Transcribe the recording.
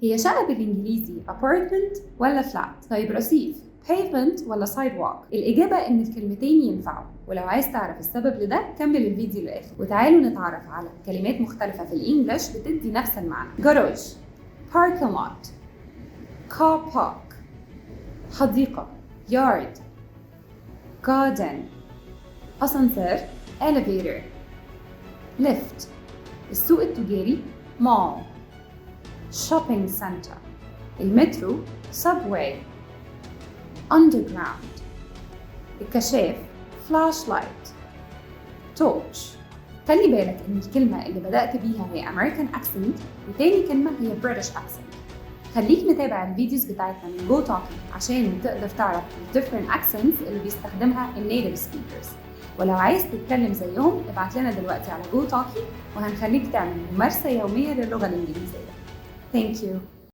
هي شقة بالإنجليزي apartment ولا flat؟ طيب رصيف pavement ولا sidewalk؟ الإجابة إن الكلمتين ينفعوا، ولو عايز تعرف السبب لده كمل الفيديو للآخر وتعالوا نتعرف على كلمات مختلفة في الإنجليش بتدي نفس المعنى. garage parking lot car park حديقة yard garden ascenseur elevator lift السوق التجاري mall shopping center المترو subway underground الكشاف flashlight torch. خلي بالك إن الكلمة اللي بدأت بيها هي American accent وتاني كلمة هي British accent. خليك متابع الفيديوز بتاعتنا من Go Talking عشان تقدر تعرف different accents اللي بيستخدمها native speakers. ولو عايز تتكلم زيهم ابعت لنا دلوقتي على Go Talking وهنخليك تعمل ممارسة يومية للغة الإنجليزية. Thank you.